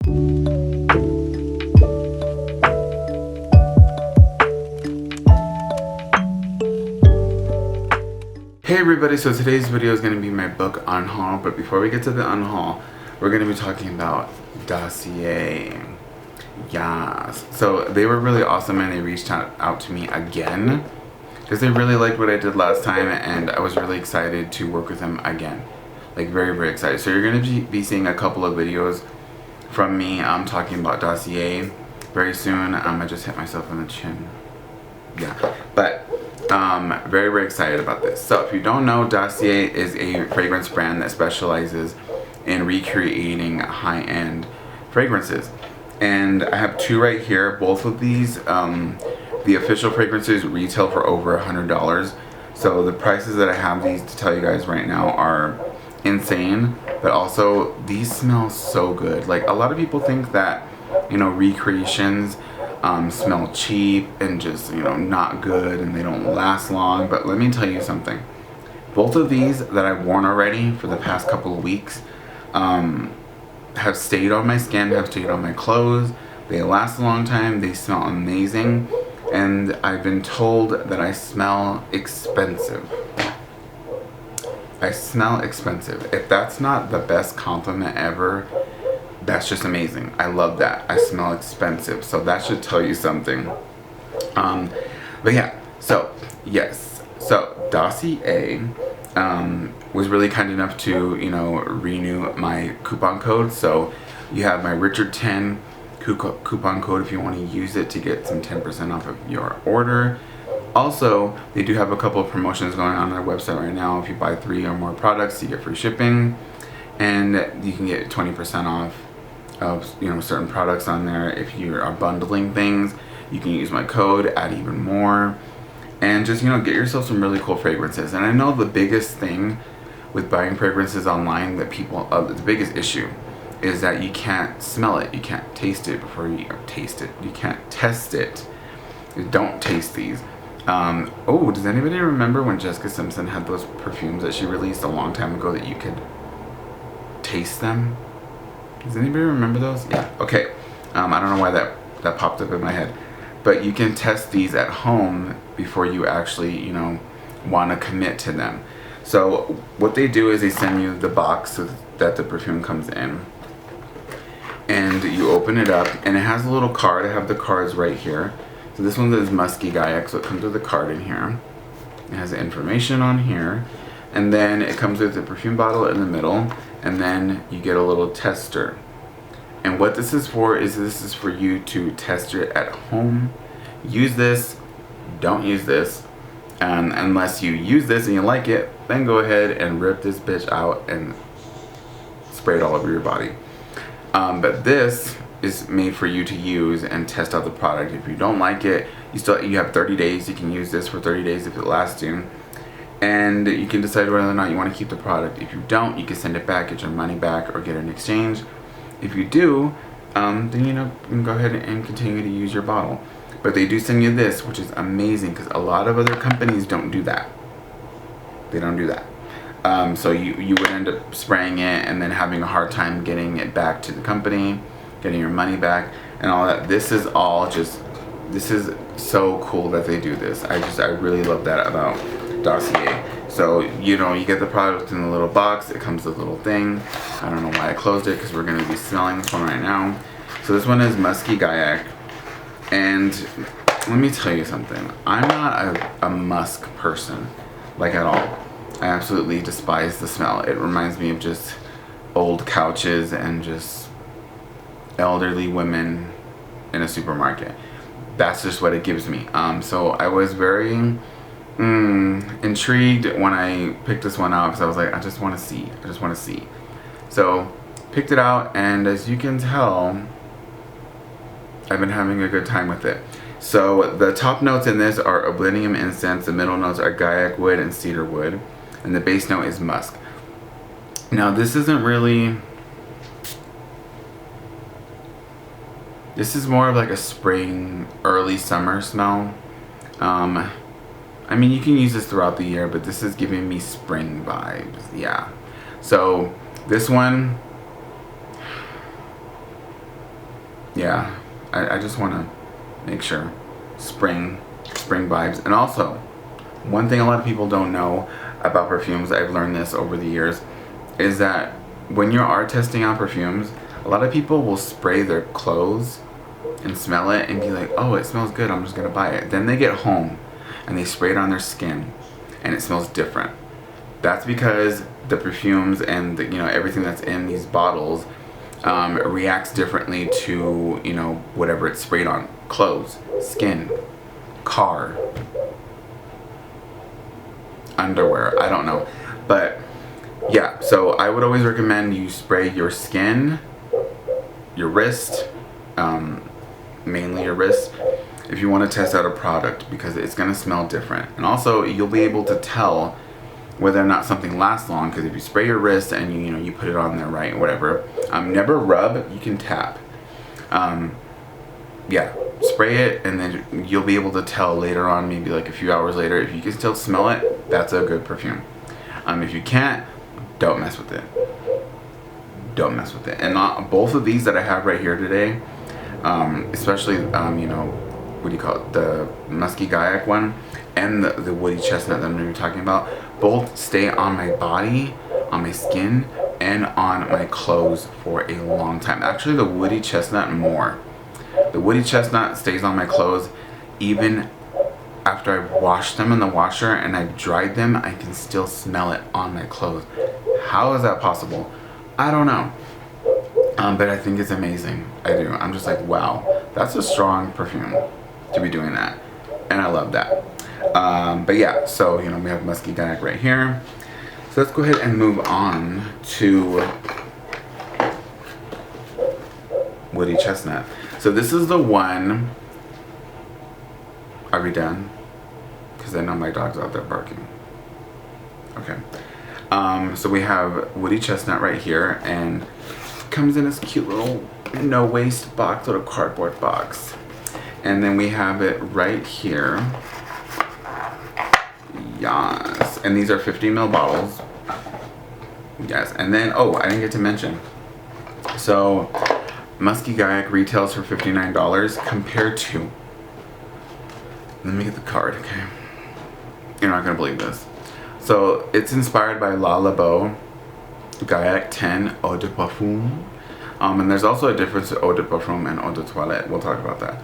Hey everybody, so today's video is going to be my book unhaul, but before we get to the unhaul, we're going to be talking about Dossier. Yes. So they were really awesome and they reached out to me again because they really liked what I did last time and I was really excited to work with them again. Like very, very excited. So you're going to be seeing a couple of videos from me talking about Dossier very soon. I just hit myself on the chin. Yeah. But very, very excited about this. So if you don't know, Dossier is a fragrance brand that specializes in recreating high-end fragrances. And I have two right here. Both of these, the official fragrances retail for over $100. So the prices that I have these to tell you guys right now are insane. But also, these smell so good. Like, a lot of people think that, you know, recreations smell cheap and just, you know, not good and they don't last long. But let me tell you something. Both of these that I've worn already for the past couple of weeks have stayed on my skin, have stayed on my clothes. They last a long time. They smell amazing. And I've been told that I smell expensive. I smell expensive. If that's not the best compliment ever, that's just amazing. I love that. I smell expensive. So that should tell you something. But yeah, so yes. So Dossier was really kind enough to, you know, renew my coupon code. So you have my Richard 10 coupon code if you want to use it to get some 10% off of your order. Also, they do have a couple of promotions going on their website right now. If you buy 3 or more products, you get free shipping, and you can get 20% off of, you know, certain products on there. If you are bundling things, you can use my code, add even more, and just, you know, get yourself some really cool fragrances. And I know the biggest thing with buying fragrances online that people, the biggest issue is that you can't smell it, you can't taste it before you taste it, you can't test it. Don't taste these. Oh, does anybody remember when Jessica Simpson had those perfumes that she released a long time ago that you could taste them? Does anybody remember those? Yeah. Okay. I don't know why that popped up in my head, but you can test these at home before you actually, you know, want to commit to them. So what they do is they send you the box so that the perfume comes in, and you open it up, and it has a little card. I have the cards right here. So this one is Musky Gaiac, so it comes with a card in here. It has the information on here, and then it comes with a perfume bottle in the middle, and then you get a little tester. And what this is for is this is for you to test it at home. Use this, don't use this. Unless you use this and you like it, then go ahead and rip this bitch out and spray it all over your body. But this is made for you to use and test out the product. If you don't like it, you have 30 days. You can use this for 30 days if it lasts you. And you can decide whether or not you want to keep the product. If you don't, you can send it back, get your money back, or get an exchange. If you do, then, you know, you can go ahead and continue to use your bottle. But they do send you this, which is amazing because a lot of other companies don't do that. They don't do that. So you would end up spraying it and then having a hard time getting it back to the company, getting your money back, and all that. This is all just, this is so cool that they do this. I really love that about Dossier. So, you know, you get the product in a little box. It comes with a little thing. I don't know why I closed it because we're going to be smelling this one right now. So this one is Musky Gaiac. And let me tell you something. I'm not a musk person, like, at all. I absolutely despise the smell. It reminds me of just old couches and just elderly women in a supermarket. That's just what it gives me. So I was very intrigued when I picked this one out because I was like, I just want to see. So picked it out, and as you can tell, I've been having a good time with it. So the top notes in this are oblivium incense, the middle notes are gaiac wood and cedar wood, and the base note is musk. Now this isn't really, this is more of like a spring, early summer smell. I mean, you can use this throughout the year, but this is giving me spring vibes, yeah. So this one, yeah, I just want to make sure. Spring vibes. And also, one thing a lot of people don't know about perfumes, I've learned this over the years, is that when you are testing out perfumes, a lot of people will spray their clothes and smell it and be like, oh, it smells good, I'm just gonna buy it. Then they get home and they spray it on their skin and it smells different. That's because the perfumes and the, everything that's in these bottles reacts differently to whatever it's sprayed on. Clothes, skin, car, underwear, I don't know. But yeah, so I would always recommend you spray your skin, your wrist, mainly your wrist, if you want to test out a product, because it's going to smell different. And also you'll be able to tell whether or not something lasts long, because if you spray your wrist and you put it on there right, whatever, never rub, you can tap. Yeah, spray it, and then you'll be able to tell later on, maybe like a few hours later, if you can still smell it, that's a good perfume. If you can't, don't mess with it. Don't mess with it. And both of these that I have right here today, especially what do you call it, the musky gaiac one and the woody chestnut that I'm going to be talking about, both stay on my body, on my skin, and on my clothes for a long time. Actually, the woody chestnut more. The woody chestnut stays on my clothes even after I've washed them in the washer and I've dried them. I can still smell it on my clothes. How is that possible? I don't know. But I think it's amazing. I do. I'm just like, wow, that's a strong perfume to be doing that. And I love that. But yeah, so, we have musky gaiac right here. So let's go ahead and move on to woody chestnut. So this is the one. Are we done? Because I know my dog's out there barking. Okay. So we have woody chestnut right here, and it comes in this cute little no waste box, little cardboard box. And then we have it right here. Yes. And these are 50 ml bottles. Yes. And then, oh, I didn't get to mention. So musky gaiac retails for $59 compared to, let me get the card, okay? You're not gonna believe this. So it's inspired by La Labo Gaiac 10 Eau de Parfum. And there's also a difference to Eau de Parfum and Eau de Toilette. We'll talk about that.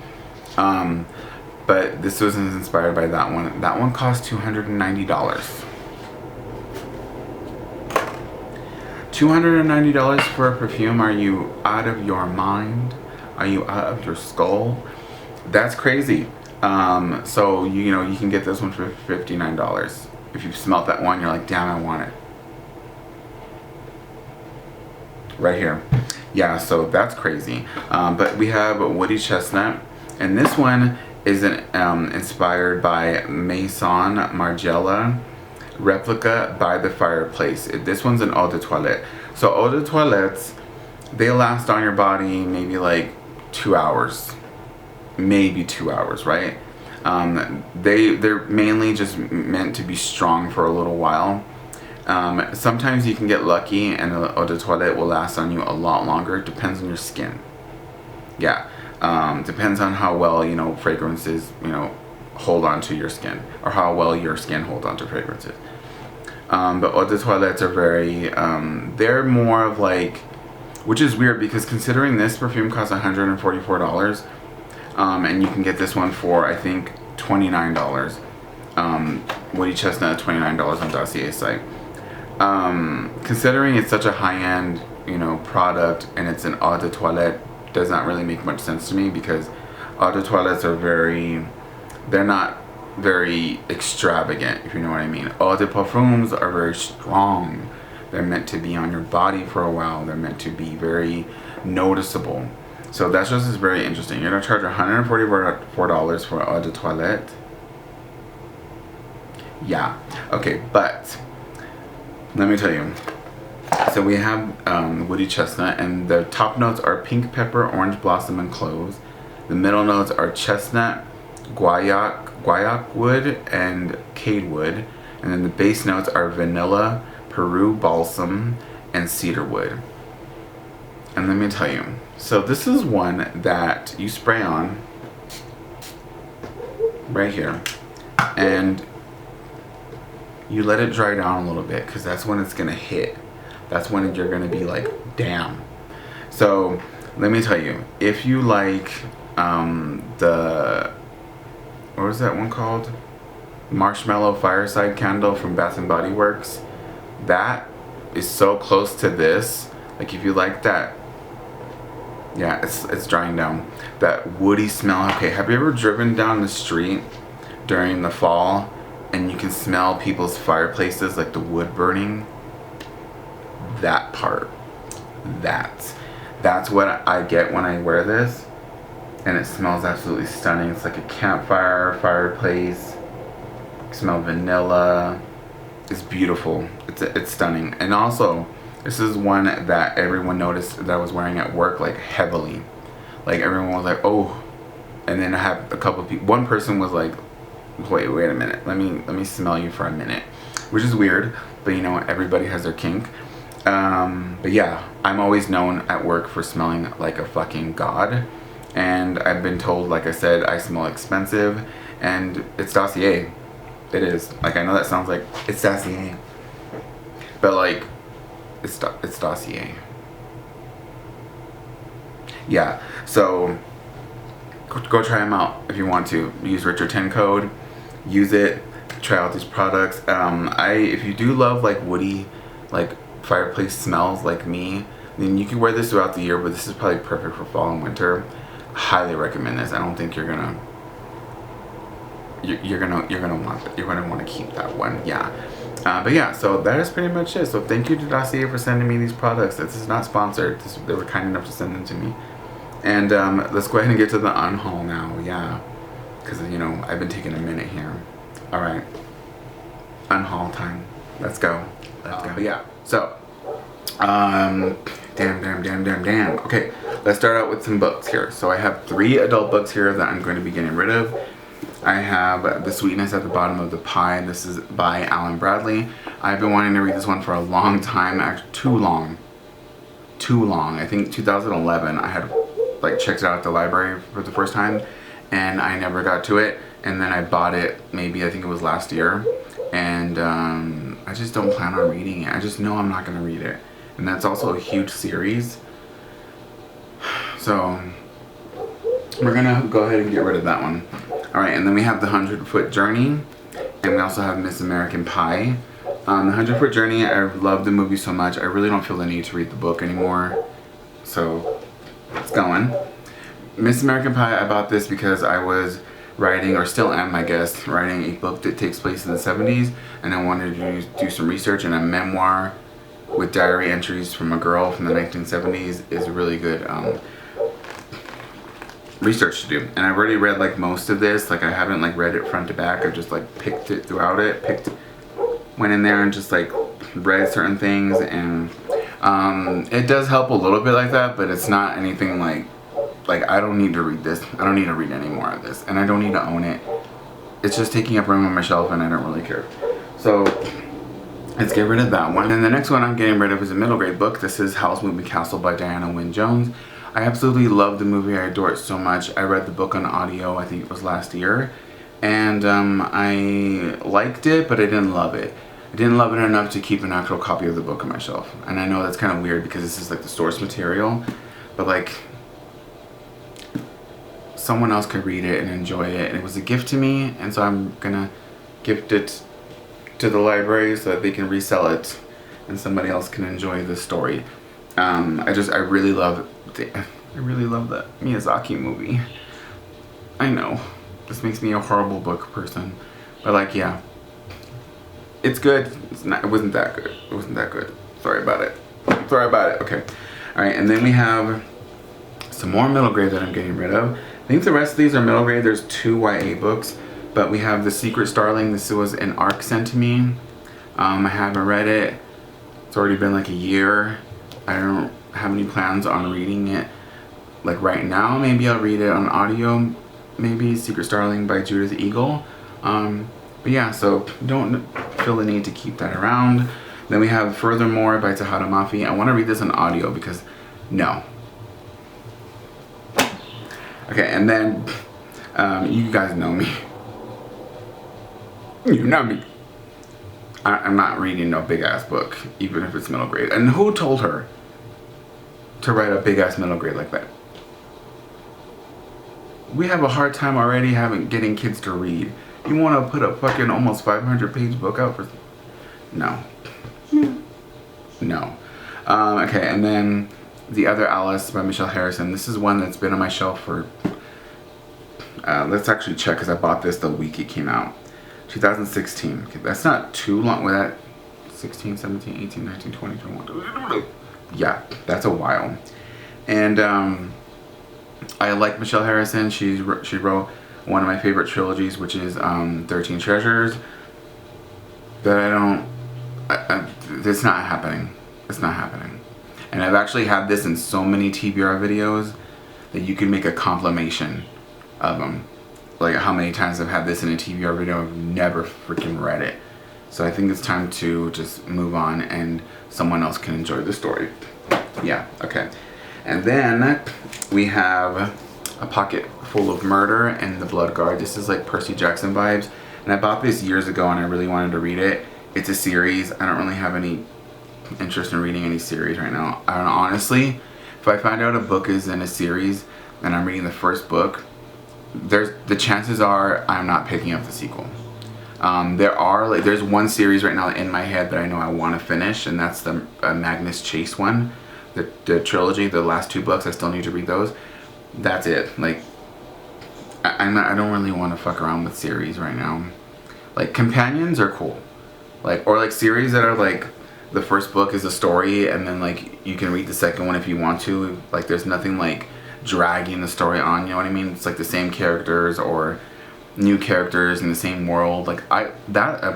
But this was inspired by that one. That one cost $290. $290 for a perfume? Are you out of your mind? Are you out of your skull? That's crazy. So you can get this one for $59. If you've smelt that one, you're like, damn, I want it. Right here. Yeah, so that's crazy. But we have woody chestnut, and this one is inspired by Maison Margiela Replica by the Fireplace. This one's an Eau de Toilette. So Eau de Toilettes, they last on your body maybe like 2 hours. Maybe 2 hours, right? They're mainly just meant to be strong for a little while. Sometimes you can get lucky and the Eau de Toilette will last on you a lot longer. It depends on your skin. Yeah. Depends on how well, fragrances, hold on to your skin, or how well your skin holds on to fragrances. But Eau de Toilettes are very, they're more of like, which is weird because considering this perfume costs $144, and you can get this one for, I think, $29. Woody Chestnut, $29 on Dossier's site. Considering it's such a high-end, product, and it's an Eau de Toilette, does not really make much sense to me, because Eau de Toilettes are they're not very extravagant, if you know what I mean. Eau de Parfums are very strong. They're meant to be on your body for a while. They're meant to be very noticeable. So that's just very interesting. You're gonna charge $144 for Eau de Toilette. Yeah. Okay, but let me tell you. So we have woody chestnut, and the top notes are pink pepper, orange blossom, and cloves. The middle notes are chestnut, guaiac wood, and cade wood. And then the base notes are vanilla, Peru balsam, and cedar wood. And let me tell you, So this is one that you spray on right here, and you let it dry down a little bit, because that's when it's gonna hit. That's when you're gonna be like, damn. So let me tell you, if you like the, what was that one called? Marshmallow Fireside candle from Bath and Body Works. That is so close to this. Like if you like that, yeah, it's drying down. That woody smell. Okay, have you ever driven down the street during the fall and you can smell people's fireplaces, like the wood burning? That part. That's what I get when I wear this. And it smells absolutely stunning. It's like a campfire, fireplace. You smell vanilla. It's beautiful. It's stunning. And also, this is one that everyone noticed that I was wearing at work, like heavily. Like everyone was like, oh. And then I have a couple of people. One person was like, wait a minute. Let me smell you for a minute. Which is weird, but you know what? Everybody has their kink. But yeah, I'm always known at work for smelling like a fucking god. And I've been told, like I said, I smell expensive. And it's Dossier. It is. Like, I know that sounds like it's Dossier. But like, it's Dossier. Yeah, so go try them out if you want to. Use Richard10 code. Use it. Try out these products. If you do love like woody, like fireplace smells like me, then you can wear this throughout the year. But this is probably perfect for fall and winter. Highly recommend this. I don't think you're gonna want to keep that one. Yeah. But yeah, so that is pretty much it. So thank you to Dossier for sending me these products. This is not sponsored. They were kind enough to send them to me. And let's go ahead and get to the unhaul now. Yeah, because you know I've been taking a minute here. All right, unhaul time. Let's go. Let's go. But yeah, so damn. Okay, let's start out with some books here. So I have 3 adult books here that I'm going to be getting rid of. I have The Sweetness at the Bottom of the Pie. This is by Alan Bradley. I've been wanting to read this one for a long time. Actually, too long. I think 2011 I had like checked it out at the library for the first time, and I never got to it. And then I bought it maybe, I think it was last year. And I just don't plan on reading it. I just know I'm not going to read it. And that's also a huge series. So we're going to go ahead and get rid of that one. Alright, and then we have The 100-Foot Journey. And we also have Miss American Pie. The 100-Foot Journey, I love the movie so much. I really don't feel the need to read the book anymore. So, it's going. Miss American Pie, I bought this because I was writing, or still am I guess, writing a book that takes place in the 70s. And I wanted to do some research, and a memoir with diary entries from a girl from the 1970s is really good research to do. And I've already read like most of this. Like I haven't like read it front to back. I just like picked it throughout it. Went in there and just like read certain things, and it does help a little bit like that, but it's not anything like I don't need to read this. I don't need to read any more of this, and I don't need to own it. It's just taking up room on my shelf, and I don't really care. So let's get rid of that one. And the next one I'm getting rid of is a middle grade book. This is Howl's Moving Castle by Diana Wynne Jones. I absolutely love the movie. I adore it so much. I read the book on audio, I think it was last year. And I liked it, but I didn't love it. I didn't love it enough to keep an actual copy of the book on my shelf. And I know that's kind of weird because this is like the source material. But like, someone else could read it and enjoy it. And it was a gift to me. And so I'm going to gift it to the library so that they can resell it. And somebody else can enjoy the story. I really love that Miyazaki movie. I know this makes me a horrible book person, but like, yeah, it's good. It wasn't that good. Sorry about it. Okay. All right, and then we have some more middle grade that I'm getting rid of. I think the rest of these are middle grade. There's 2 YA books, but we have The Secret Starling. This was an ARC sent to me. I haven't read it. It's already been like a year. I don't have any plans on reading it like right now. Maybe I'll read it on audio. Maybe Secret Starling by Judith Eagle. But yeah, so don't feel the need to keep that around. Then we have Furthermore by Tahada Mafi. I want to read this on audio because no, Okay, and then you guys know me. You know me. I'm not reading no big ass book, even if it's middle grade. And who told her to write a big ass middle grade like that? We have a hard time already getting kids to read. You want to put a fucking almost 500-page book out for? No. No. Okay, and then The Other Alice by Michelle Harrison. This is one that's been on my shelf for, let's actually check because I bought this the week it came out. 2016. Okay, that's not too long. With that 16, 17, 18, 19, 20, 21. Yeah, that's a while. And I like Michelle Harrison. She wrote one of my favorite trilogies, which is 13 Treasures. But it's not happening. It's not happening. And I've actually had this in so many TBR videos that you can make a compilation of them. Like how many times I've had this in a TBR video, I've never freaking read it. So I think it's time to just move on and someone else can enjoy the story. Yeah, okay. And then we have A Pocket Full of Murder and The Blood Guard. This is like Percy Jackson vibes. And I bought this years ago and I really wanted to read it. It's a series. I don't really have any interest in reading any series right now. I don't know, honestly, if I find out a book is in a series and I'm reading the first book, the chances are I'm not picking up the sequel. There's one series right now in my head that I know I want to finish, and that's the Magnus Chase one, the trilogy, the last 2 books. I still need to read those. That's it. Like, I don't really want to fuck around with series right now. Like, companions are cool, or series that are like the first book is a story, and then like you can read the second one if you want to. Like, there's nothing like dragging the story on, you know what I mean? It's like the same characters or new characters in the same world. Like, I'm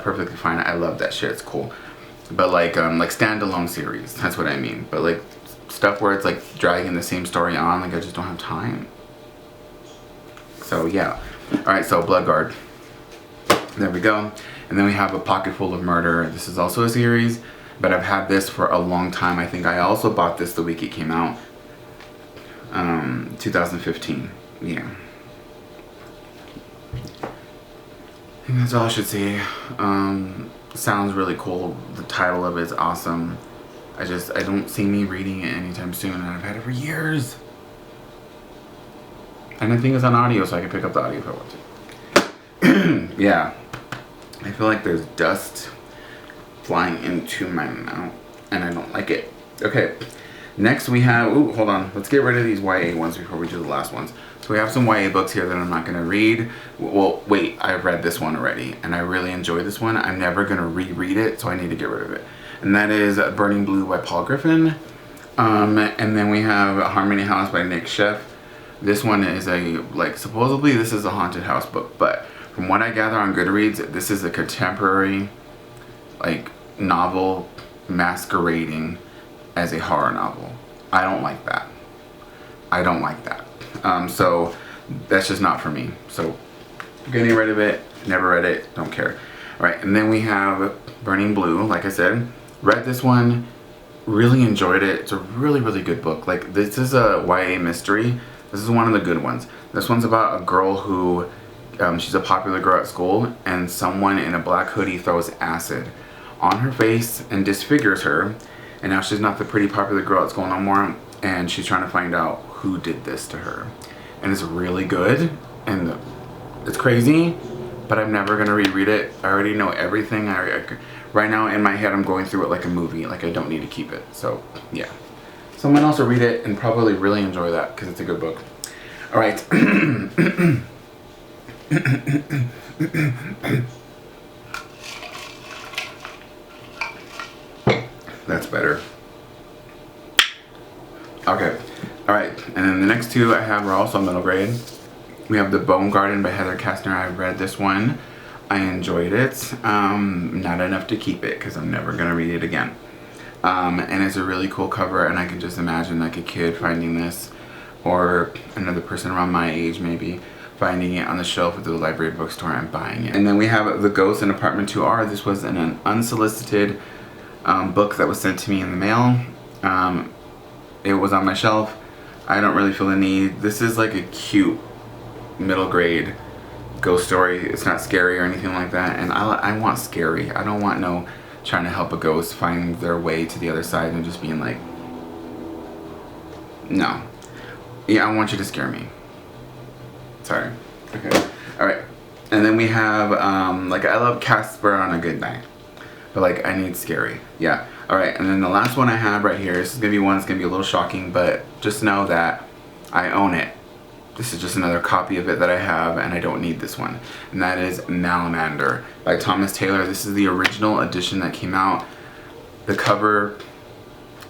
perfectly fine. I love that shit. It's cool. But like standalone series, that's what I mean. But like stuff where it's like dragging the same story on, like I just don't have time. So yeah. Alright, so Blood Guard. There we go. And then we have A Pocket Full of Murder. This is also a series, but I've had this for a long time. I think I also bought this the week it came out. 2015. Yeah. I think that's all I should say. Sounds really cool. The title of it is awesome. I don't see me reading it anytime soon, and I've had it for years. And I think it's on audio, so I can pick up the audio if I want to. Yeah. I feel like there's dust flying into my mouth, and I don't like it. Okay. Next we have, hold on. Let's get rid of these YA ones before we do the last ones. So we have some YA books here that I'm not going to read. Well, wait, I've read this one already, and I really enjoyed this one. I'm never going to reread it, so I need to get rid of it. And that is Burning Blue by Paul Griffin. And then we have Harmony House by Nick Sheff. This one is supposedly this is a haunted house book, but from what I gather on Goodreads, this is a contemporary, novel masquerading as a horror novel. I don't like that. I don't like that. So that's just not for me. So getting rid of it, never read it, don't care. Alright, and then we have Burning Blue, like I said. Read this one, really enjoyed it. It's a really, really good book. Like, this is a YA mystery. This is one of the good ones. This one's about a girl who, she's a popular girl at school, and someone in a black hoodie throws acid on her face and disfigures her. And now she's not the pretty popular girl at school no more, and she's trying to find out who did this to her. And it's really good, and it's crazy, but I'm never going to reread it. I already know everything. Right now in my head I'm going through it like a movie, like I don't need to keep it. So yeah. Someone else will read it and probably really enjoy that because it's a good book. Alright. That's better. Okay. Alright. And then the next two I have are also middle grade. We have The Bone Garden by Heather Castner. I read this one. I enjoyed it. Not enough to keep it because I'm never going to read it again. And it's a really cool cover, and I can just imagine like a kid finding this, or another person around my age maybe, finding it on the shelf at the library bookstore and buying it. And then we have The Ghost in Apartment 2R. This was an unsolicited book that was sent to me in the mail. It was on my shelf. I don't really feel the need. This is like a cute middle grade ghost story. It's not scary or anything like that, and I want scary. I don't want no trying to help a ghost find their way to the other side and just being like, no. Yeah, I want you to scare me. Sorry. Okay. Alright. And then we have, like, I love Casper on a good night. But, like, I need scary. Yeah. Alright, and then the last one I have right here, this is going to be one that's going to be a little shocking, but just know that I own it. This is just another copy of it that I have, and I don't need this one. And that is Nalamander by Thomas Taylor. This is the original edition that came out. The cover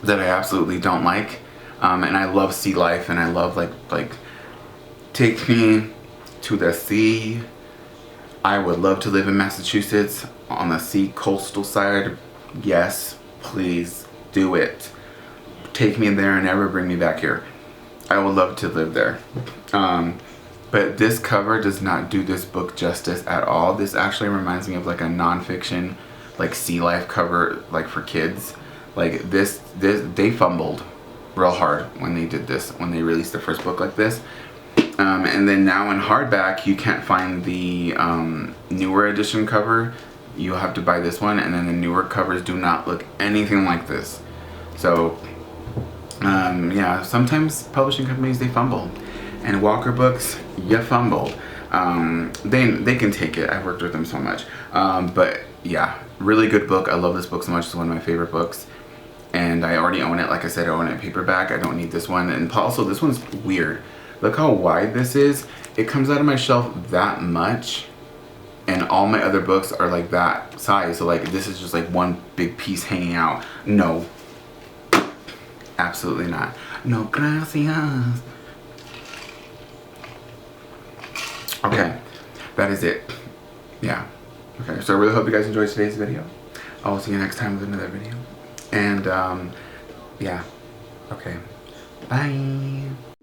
that I absolutely don't like. And I love sea life, and I love, like, take me to the sea. I would love to live in Massachusetts on the sea coastal side. Yes, please do it. Take me there and never bring me back here. I would love to live there. But this cover does not do this book justice at all. This actually reminds me of like a nonfiction, like sea life cover, like for kids. Like this they fumbled real hard when they did this, when they released the first book like this. And then now in hardback, you can't find the newer edition cover. You have to buy this one, and then the newer covers do not look anything like this. So, yeah, sometimes publishing companies, they fumble. And Walker Books, you fumbled. They can take it. I've worked with them so much. But yeah, really good book. I love this book so much. It's one of my favorite books. And I already own it. Like I said, I own it in paperback. I don't need this one. And also, this one's weird. Look how wide this is. It comes out of my shelf that much. And all my other books are like that size. So like this is just like one big piece hanging out. No. Absolutely not. No gracias. Okay. That is it. Yeah. Okay. So I really hope you guys enjoyed today's video. I will see you next time with another video. And yeah. Okay. Bye.